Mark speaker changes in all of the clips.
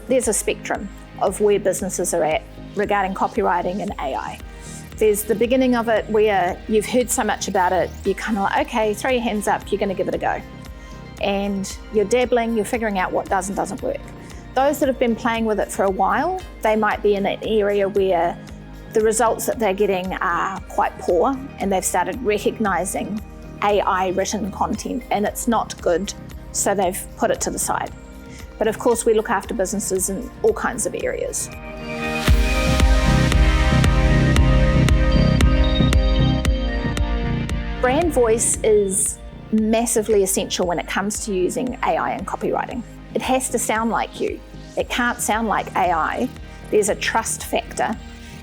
Speaker 1: there's a spectrum of where businesses are at regarding copywriting and AI. There's the beginning of it where you've heard so much about it, you're kind of like, okay, throw your hands up, you're going to give it a go. And you're dabbling, you're figuring out what does and doesn't work. Those that have been playing with it for a while, they might be in an area where the results that they're getting are quite poor, and they've started recognizing AI written content and it's not good, so they've put it to the side. But of course, we look after businesses in all kinds of areas. Brand voice is massively essential when it comes to using AI in copywriting. It has to sound like you. It can't sound like AI. There's a trust factor,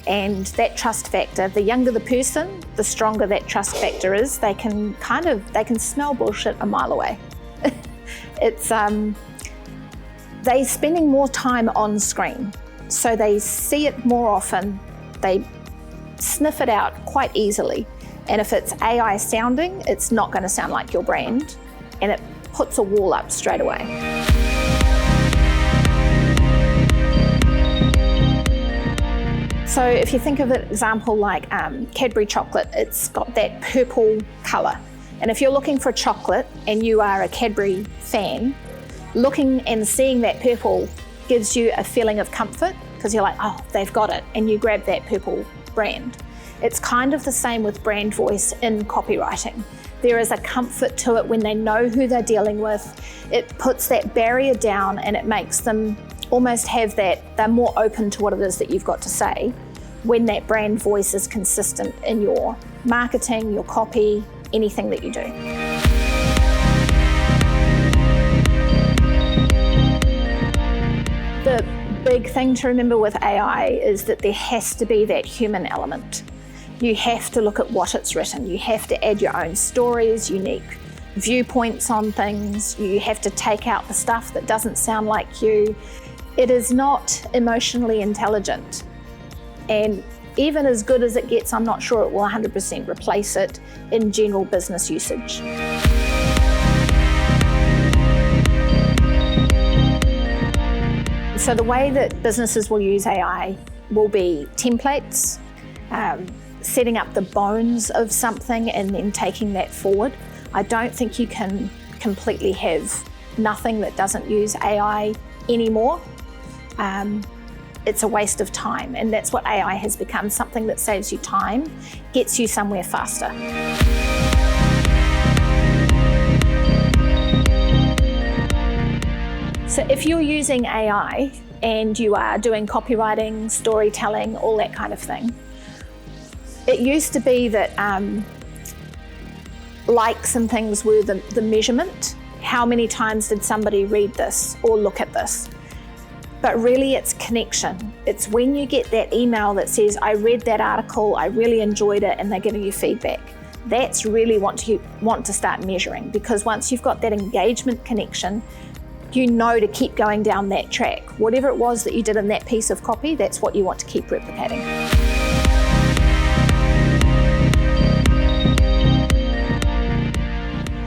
Speaker 1: and that trust factor, the younger the person, the stronger that trust factor is. They can smell bullshit a mile away. They're spending more time on screen, so they see it more often, they sniff it out quite easily. And if it's AI sounding, it's not going to sound like your brand, and it puts a wall up straight away. So if you think of an example like Cadbury chocolate, it's got that purple colour. And if you're looking for chocolate and you are a Cadbury fan, looking and seeing that purple gives you a feeling of comfort, because you're like, oh, they've got it, and you grab that purple brand. It's kind of the same with brand voice in copywriting. There is a comfort to it when they know who they're dealing with. It puts that barrier down and it makes them almost have that, they're more open to what it is that you've got to say when that brand voice is consistent in your marketing, your copy, anything that you do. The big thing to remember with AI is that there has to be that human element. You have to look at what it's written. You have to add your own stories, unique viewpoints on things. You have to take out the stuff that doesn't sound like you. It is not emotionally intelligent. And even as good as it gets, I'm not sure it will 100% replace it in general business usage. So the way that businesses will use AI will be templates, setting up the bones of something and then taking that forward. I don't think you can completely have nothing that doesn't use AI anymore. It's a waste of time, and that's what AI has become, something that saves you time, gets you somewhere faster. So if you're using AI and you are doing copywriting, storytelling, all that kind of thing, it used to be that likes and things were the measurement. How many times did somebody read this or look at this? But really it's connection. It's when you get that email that says, I read that article, I really enjoyed it, and they're giving you feedback. That's really what you want to start measuring, because once you've got that engagement connection, you know to keep going down that track. Whatever it was that you did in that piece of copy, that's what you want to keep replicating.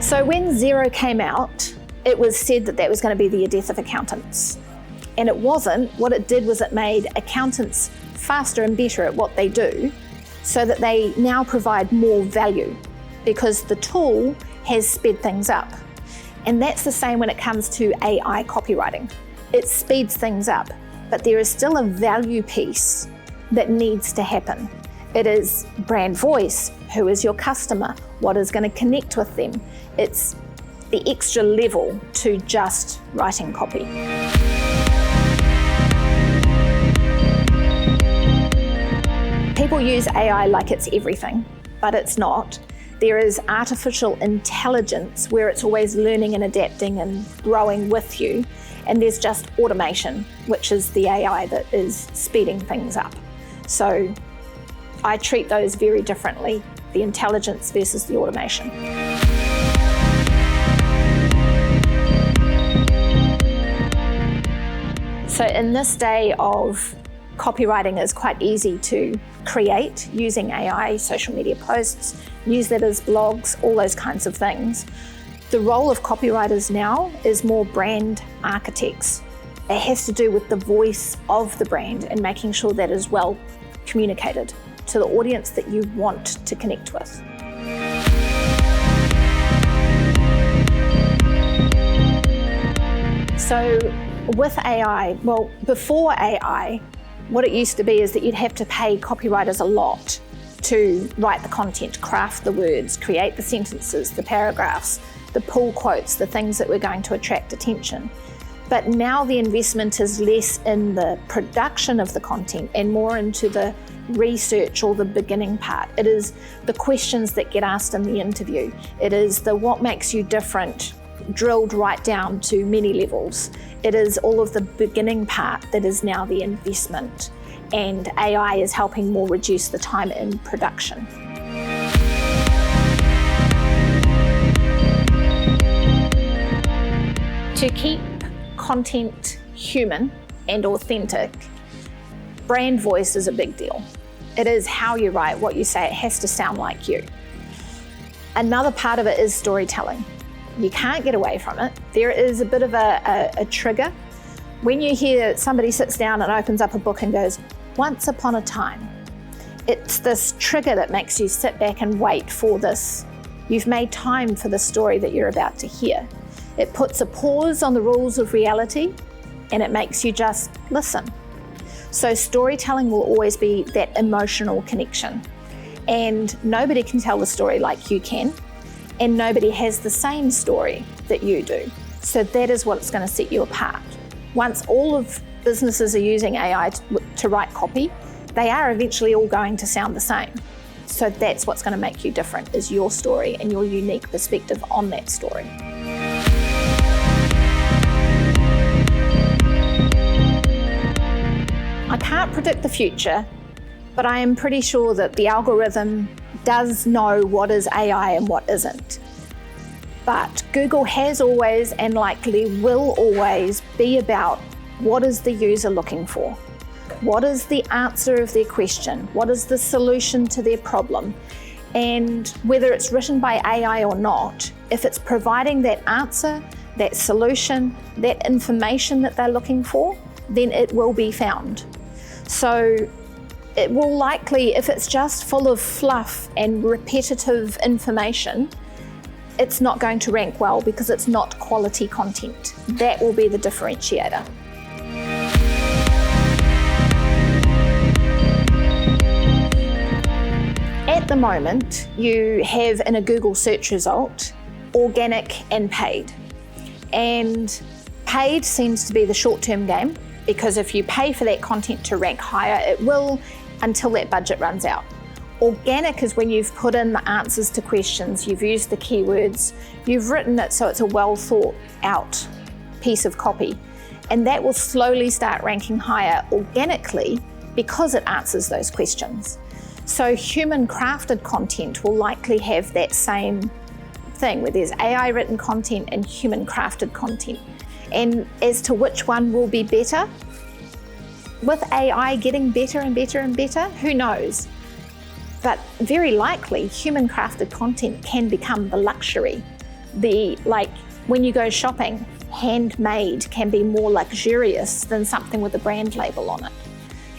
Speaker 1: So when Xero came out, it was said that that was going to be the death of accountants. And it wasn't. What it did was it made accountants faster and better at what they do, so that they now provide more value because the tool has sped things up. And that's the same when it comes to AI copywriting. It speeds things up, but there is still a value piece that needs to happen. It is brand voice. Who is your customer? What is going to connect with them? It's the extra level to just writing copy. People use AI like it's everything, but it's not. There is artificial intelligence where it's always learning and adapting and growing with you. And there's just automation, which is the AI that is speeding things up. So I treat those very differently, the intelligence versus the automation. So in this day of copywriting is quite easy to create using AI, social media posts, newsletters, blogs, all those kinds of things. The role of copywriters now is more brand architects. It has to do with the voice of the brand and making sure that is well communicated to the audience that you want to connect with. So with AI, well, before AI, what it used to be is that you'd have to pay copywriters a lot to write the content, craft the words, create the sentences, the paragraphs, the pull quotes, the things that were going to attract attention. But now the investment is less in the production of the content and more into the research or the beginning part. It is the questions that get asked in the interview. It is the what makes you different, drilled right down to many levels. It is all of the beginning part that is now the investment, and AI is helping more reduce the time in production. To keep content human and authentic, brand voice is a big deal. It is how you write, what you say, it has to sound like you. Another part of it is storytelling. You can't get away from it. There is a bit of a trigger. When you hear somebody sits down and opens up a book and goes, "Once upon a time," it's this trigger that makes you sit back and wait for this. You've made time for the story that you're about to hear. It puts a pause on the rules of reality and it makes you just listen. So storytelling will always be that emotional connection. And nobody can tell the story like you can, and nobody has the same story that you do. So that is what's going to set you apart. Once all of businesses are using AI to write copy, they are eventually all going to sound the same. So that's what's going to make you different, is your story and your unique perspective on that story. I can't predict the future, but I am pretty sure that the algorithm does know what is AI and what isn't. But Google has always and likely will always be about what is the user looking for? What is the answer of their question? What is the solution to their problem? And whether it's written by AI or not, if it's providing that answer, that solution, that information that they're looking for, then it will be found. So it will likely, if it's just full of fluff and repetitive information, it's not going to rank well because it's not quality content. That will be the differentiator. At the moment, you have in a Google search result, organic and paid. And paid seems to be the short-term game, because if you pay for that content to rank higher, it will until that budget runs out. Organic is when you've put in the answers to questions, you've used the keywords, you've written it so it's a well thought out piece of copy. And that will slowly start ranking higher organically because it answers those questions. So human crafted content will likely have that same thing where there's AI written content and human crafted content. And as to which one will be better, with AI getting better and better and better, who knows? But very likely human crafted content can become the luxury. Like when you go shopping, handmade can be more luxurious than something with a brand label on it.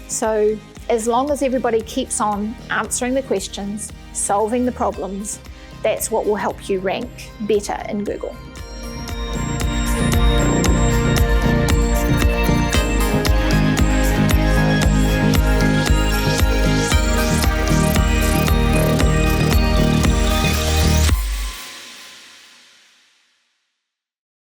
Speaker 1: So as long as everybody keeps on answering the questions, solving the problems, that's what will help you rank better in Google.